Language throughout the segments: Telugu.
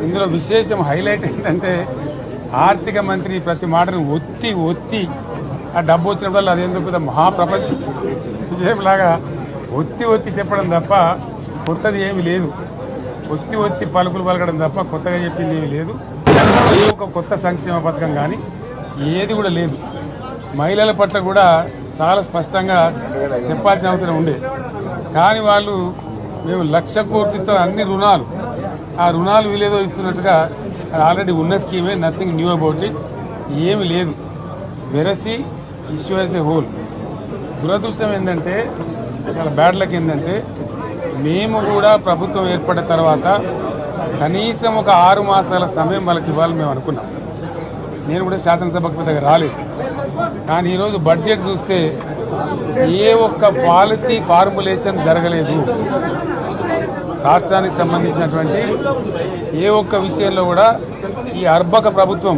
ఇందులో విశేషం హైలైట్ ఏంటంటే ఆర్థిక మంత్రి ప్రతి మాటను ఒత్తి ఆ డబ్బు వచ్చినప్పుడు అదేందుకు పెద్ద మహాప్రపంచం విజయంలాగా ఒత్తి చెప్పడం తప్ప కొత్తది ఏమీ లేదు. ఒత్తి పలుకులు పలకడం తప్ప కొత్తగా చెప్పింది ఏమీ లేదు. ఏ ఒక కొత్త సంక్షేమ పథకం కానీ ఏది కూడా లేదు. మహిళల పట్ల కూడా చాలా స్పష్టంగా చెప్పాల్సిన అవసరం ఉండేది. కానీ వాళ్ళు మేము 1,00,000 కోట్లు అన్ని రుణాలు, ఆ రుణాలు వీలేదో ఇస్తున్నట్టుగా అది ఆల్రెడీ ఉన్న స్కీమే, నథింగ్ న్యూ అబౌట్ ఇట్, ఏమి లేదు. వెరసి ఇష్యూ యాజ్ ఏ హోల్. దురదృష్టం ఏంటంటే, చాలా బ్యాడ్ లక్ ఏంటంటే, మేము కూడా ప్రభుత్వం ఏర్పడిన తర్వాత కనీసం ఒక 6 మాసాల సమయం వాళ్ళకి ఇవ్వాలని మేము అనుకున్నాం. నేను కూడా శాసనసభకు పెద్దగా రాలేదు. కానీ ఈరోజు బడ్జెట్ చూస్తే ఏ ఒక్క పాలసీ ఫార్ములేషన్ జరగలేదు. రాష్ట్రానికి సంబంధించినటువంటి ఏ ఒక్క విషయంలో కూడా ఈ అర్బక ప్రభుత్వం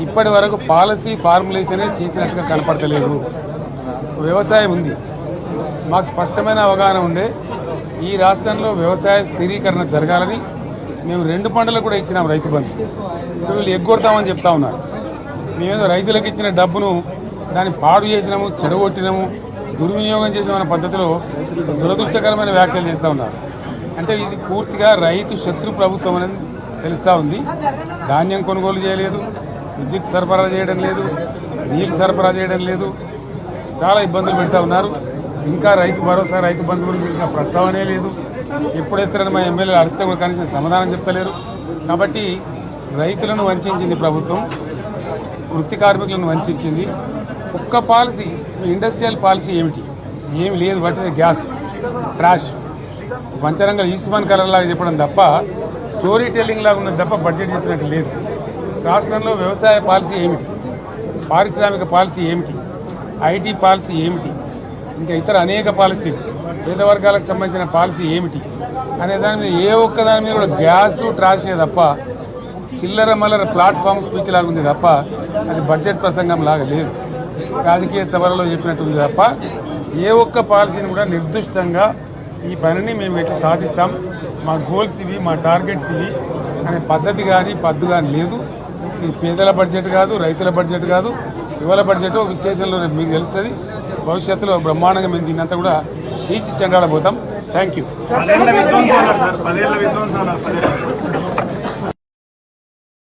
ఇప్పటి వరకు పాలసీ ఫార్ములేషనే చేసినట్టుగా కనపడతలేదు. వ్యవసాయం ఉంది, మాకు స్పష్టమైన అవగాహన ఉండే ఈ రాష్ట్రంలో వ్యవసాయ స్థిరీకరణ జరగాలని మేము 2 పంటలకు కూడా ఇచ్చినాం రైతు బంధు. వీళ్ళు ఎగ్గొడతామని చెప్తా ఉన్నారు. మేమేదో రైతులకు ఇచ్చిన డబ్బును దాన్ని పాడు చేసినాము, చెడగొట్టినాము, దుర్వినియోగం చేసామన్న పద్ధతిలో దురదృష్టకరమైన వ్యాఖ్యలు చేస్తూ ఉన్నారు. అంటే ఇది పూర్తిగా రైతు శత్రు ప్రభుత్వం అనేది తెలుస్తూ ఉంది. ధాన్యం కొనుగోలు చేయలేదు, విద్యుత్ సరఫరా చేయడం లేదు, నీరు సరఫరా చేయడం లేదు, చాలా ఇబ్బందులు పెడతా ఉన్నారు. ఇంకా రైతు భరోసా, రైతు బంధు గురించి ఇంకా ప్రస్తావనే లేదు. ఎప్పుడు వేస్తారని మా ఎమ్మెల్యేలు అడిస్తే కూడా కనీసం సమాధానం చెప్తలేరు. కాబట్టి రైతులను వంచింది ప్రభుత్వం, వృత్తి కార్మికులను వంచింది. ఒక్క పాలసీ, ఇండస్ట్రియల్ పాలసీ ఏమి లేదు. బట్టి గ్యాస్ ట్రాష్ పంచరంగ ఈస్మాన్ కలర్ లాగా చెప్పడం తప్ప, స్టోరీ టెల్లింగ్ లాగా ఉన్నది తప్ప బడ్జెట్ చెప్పినట్టు లేదు. రాష్ట్రంలో వ్యవసాయ పాలసీ ఏమిటి, పారిశ్రామిక పాలసీ ఏమిటి, ఐటీ పాలసీ ఏమిటి, ఇంకా ఇతర అనేక పాలసీలు, పేద వర్గాలకు సంబంధించిన పాలసీ ఏమిటి అనే దాని మీద ఏ ఒక్క దాని మీద కూడా గ్యాసు ట్రాషే తప్ప, చిల్లర మల్లర ప్లాట్ఫామ్ స్పీచ్ లాగా ఉంది తప్ప అది బడ్జెట్ ప్రసంగం లాగా లేదు. రాజకీయ సభలలో చెప్పినట్టు ఉంది తప్ప ఏ ఒక్క పాలసీని కూడా నిర్దిష్టంగా ఈ పనిని మేము ఎట్లా సాధిస్తాం, మా గోల్స్ ఇవి, మా టార్గెట్స్ ఇవి అనే పద్ధతి కానీ పద్దు కానీ లేదు. ఇది పేదల బడ్జెట్ కాదు, రైతుల బడ్జెట్ కాదు, యువల బడ్జెట్. విశ్లేషణలో మీకు తెలుస్తుంది. భవిష్యత్తులో బ్రహ్మాండంగా మేము దీన్నంతా కూడా చీల్చి చెండాడబోతాం. Thank you.